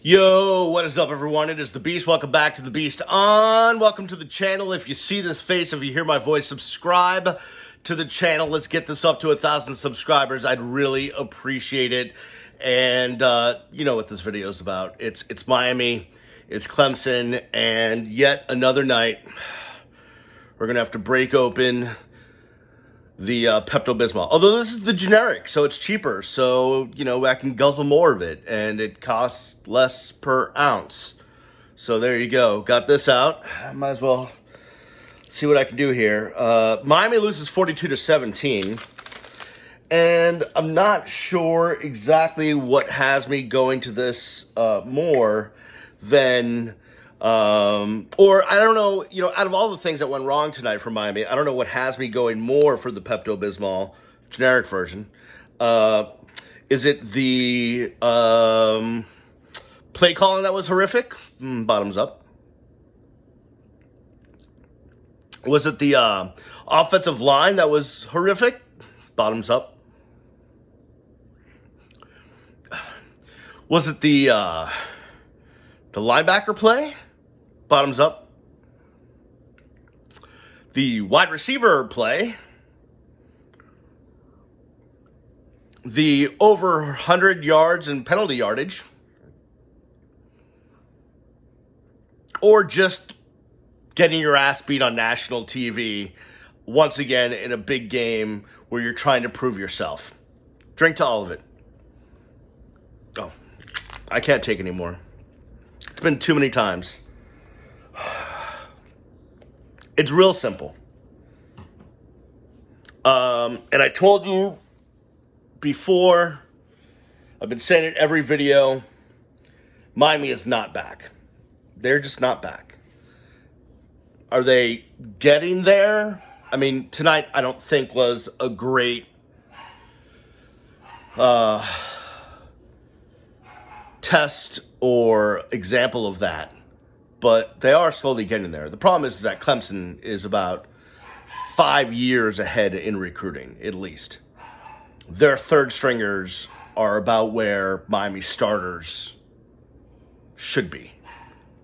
Yo, what is up, everyone? It is the Beast. Welcome back to the Beast on. Welcome to the channel. If you see this face, if you hear my voice, subscribe to the channel. Let's get this up to 1,000 subscribers. I'd really appreciate it. And you know what this video is about. It's Miami, it's Clemson, and yet another night we're gonna have to break open the Pepto Bismol. Although this is the generic, so it's cheaper. So, you know, I can guzzle more of it, and it costs less per ounce. So there you go. Got this out. I might as well see what I can do here. Miami loses 42-17. And I'm not sure exactly what has me going to this more than... or I don't know, you know, out of all the things that went wrong tonight for Miami, I don't know what has me going more for the Pepto Bismol generic version. Is it the play calling that was horrific? Bottoms up. Was it the offensive line that was horrific? Bottoms up. Was it the linebacker play? Bottoms up. The wide receiver play. The over 100 yards in penalty yardage. Or just getting your ass beat on national TV once again in a big game where you're trying to prove yourself. Drink to all of it. Oh, I can't take anymore. It's been too many times. It's real simple. And I told you before, I've been saying it every video, Miami is not back. They're just not back. Are they getting there? I mean, tonight I don't think was a great test or example of that. But they are slowly getting there. The problem is that Clemson is about 5 years ahead in recruiting, at least. Their third stringers are about where Miami starters should be.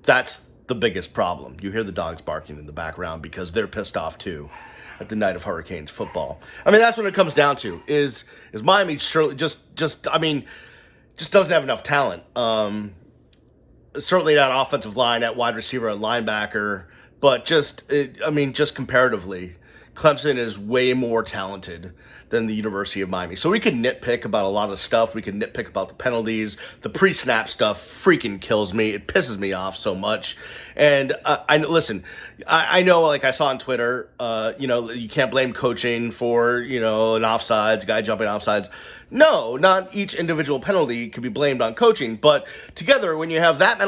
That's the biggest problem. You hear the dogs barking in the background because they're pissed off too at the night of Hurricanes football. I mean, that's what it comes down to. Is Miami surely just doesn't have enough talent. Certainly not offensive line, at wide receiver, at linebacker, but just comparatively, Clemson is way more talented than the University of Miami. So we can nitpick about a lot of stuff. We can nitpick about the penalties. The pre-snap stuff freaking kills me. It pisses me off so much. And I know, like I saw on Twitter, you can't blame coaching for, an offsides, guy jumping offsides. No, not each individual penalty can be blamed on coaching, but together, when you have that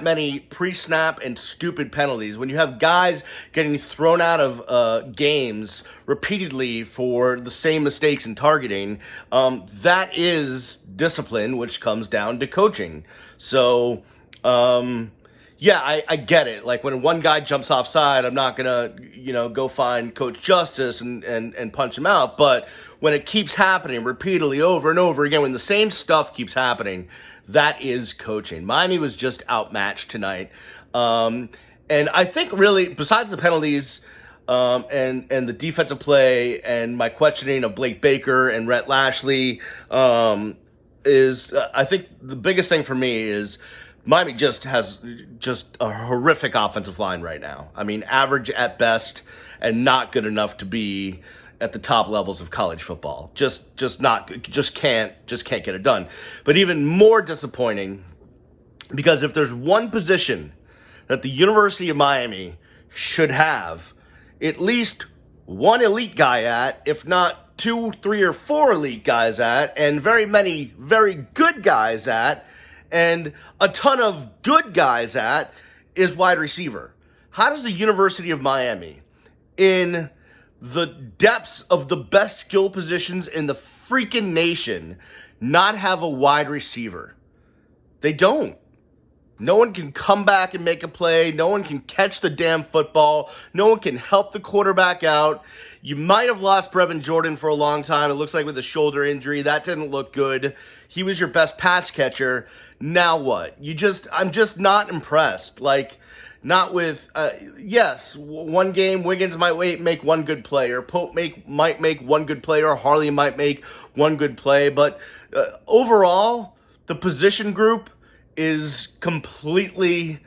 many pre-snap and stupid penalties, when you have guys getting thrown out of games repeatedly for the same mistakes in targeting, that is discipline, which comes down to coaching. So, yeah, I get it. Like, when one guy jumps offside, I'm not gonna, go find Coach Justice and punch him out. But when it keeps happening repeatedly over and over again, when the same stuff keeps happening, that is coaching. Miami was just outmatched tonight. And I think really, besides the penalties, and the defensive play and my questioning of Blake Baker and Rhett Lashley, is I think the biggest thing for me is Miami just has just a horrific offensive line right now. I mean, average at best and not good enough to be at the top levels of college football. Just can't get it done. But even more disappointing, because if there's one position that the University of Miami should have at least one elite guy at, if not 2, 3, or 4 elite guys at, and very many very good guys at, and a ton of good guys at, is wide receiver. How does the University of Miami, in the depths of the best skill positions in the freaking nation, not have a wide receiver? They don't. No one can come back and make a play. No one can catch the damn football. No one can help the quarterback out. You might have lost Brevin Jordan for a long time. It looks like with a shoulder injury. That didn't look good. He was your best pass catcher. Now what? I'm just not impressed. Like, not with, yes, one game, Wiggins might make one good play, or Pope might make one good play, or Harley might make one good play, but overall, the position group is completely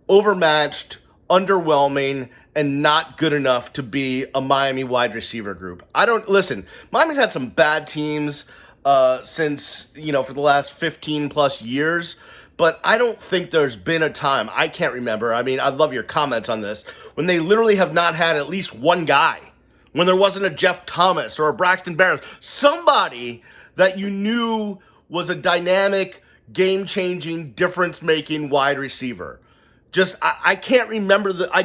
overmatched, underwhelming, and not good enough to be a Miami wide receiver group. Miami's had some bad teams since, for the last 15 plus years, but I don't think there's been a time, I can't remember, I'd love your comments on this, when they literally have not had at least one guy, when there wasn't a Jeff Thomas or a Braxton Barrows, somebody that you knew was a dynamic, game-changing, difference-making wide receiver. I can't remember a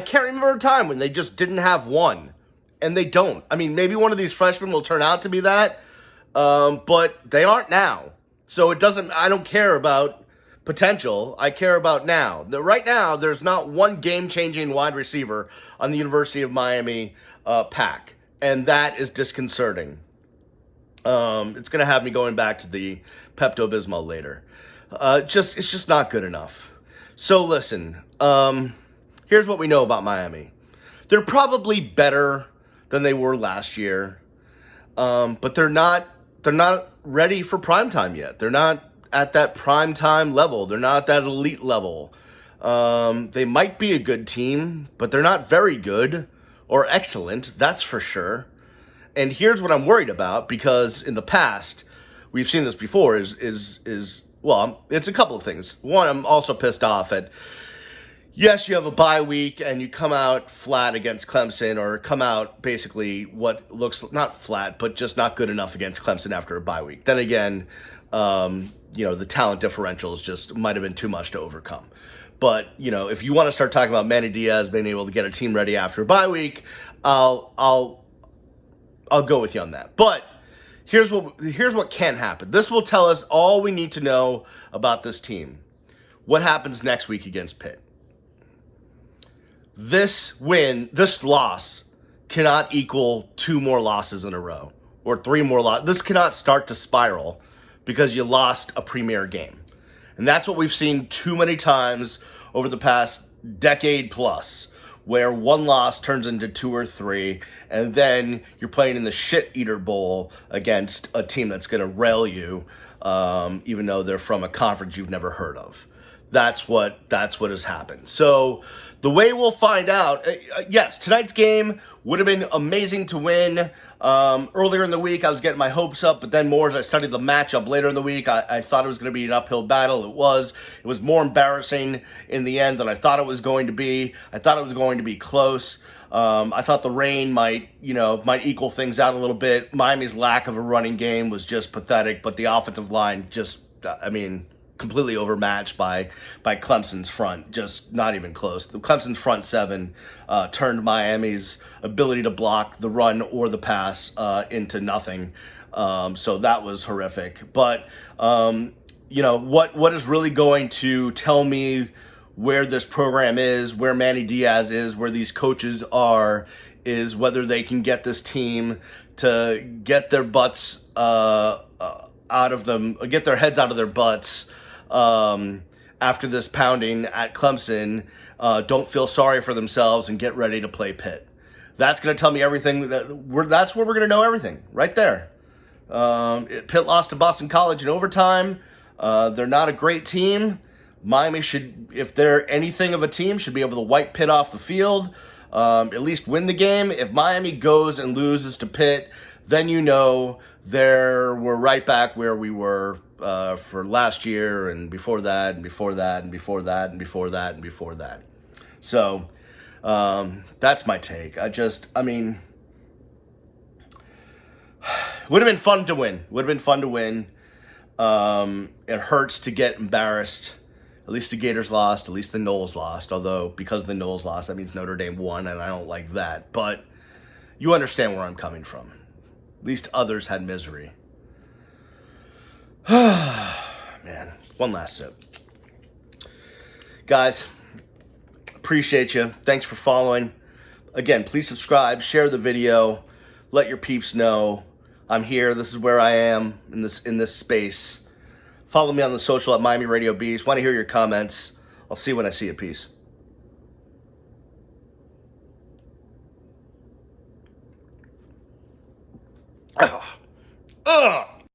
time when they just didn't have one, and they don't. Maybe one of these freshmen will turn out to be that, but they aren't now. So I don't care about potential. I care about now. Right now, there's not one game-changing wide receiver on the University of Miami pack, and that is disconcerting. It's going to have me going back to the Pepto Bismol later. It's just not good enough. So listen, here's what we know about Miami. They're probably better than they were last year, but they're not ready for primetime yet. They're not at that primetime level. They're not at that elite level. They might be a good team, but they're not very good or excellent, that's for sure. And here's what I'm worried about, because in the past, we've seen this before, it's a couple of things. One, I'm also pissed off at, yes, you have a bye week and you come out flat against Clemson, or come out basically what looks not flat, but just not good enough against Clemson after a bye week. Then again, the talent differentials just might have been too much to overcome. But, if you want to start talking about Manny Diaz being able to get a team ready after a bye week, I'll go with you on that. But here's what can happen. This will tell us all we need to know about this team. What happens next week against Pitt? This loss cannot equal 2 more losses in a row, or 3 more losses. This cannot start to spiral because you lost a premier game. And that's what we've seen too many times over the past decade plus, where one loss turns into 2 or 3, and then you're playing in the shit eater bowl against a team that's going to rail you, even though they're from a conference you've never heard of. That's what has happened. So the way we'll find out, yes, tonight's game would have been amazing to win. Earlier in the week, I was getting my hopes up, but then more as I studied the matchup later in the week, I thought it was going to be an uphill battle. It was more embarrassing in the end than I thought it was going to be. I thought it was going to be close. I thought the rain might equal things out a little bit. Miami's lack of a running game was just pathetic, but the offensive line completely overmatched by Clemson's front, just not even close. The Clemson's front 7 turned Miami's ability to block the run or the pass into nothing. So that was horrific. But what is really going to tell me where this program is, where Manny Diaz is, where these coaches are, is whether they can get this team to get their butts get their heads out of their butts after this pounding at Clemson, don't feel sorry for themselves and get ready to play Pitt. That's going to tell me everything. That's where we're going to know everything, right there. Pitt lost to Boston College in overtime. They're not a great team. Miami should, if they're anything of a team, should be able to wipe Pitt off the field, at least win the game. If Miami goes and loses to Pitt, then we're right back where we were for last year and before that and before that and before that and before that and before that. So that's my take. Would have been fun to win. It hurts to get embarrassed. At least the Gators lost. At least the Noles lost. Although, because the Noles lost, that means Notre Dame won, and I don't like that. But you understand where I'm coming from. At least others had misery. Man, one last sip. Guys, appreciate you. Thanks for following. Again, please subscribe, share the video, let your peeps know I'm here. This is where I am in this space. Follow me on the social at Miami Radio Beast. Want to hear your comments. I'll see you when I see you. Peace. Ugh.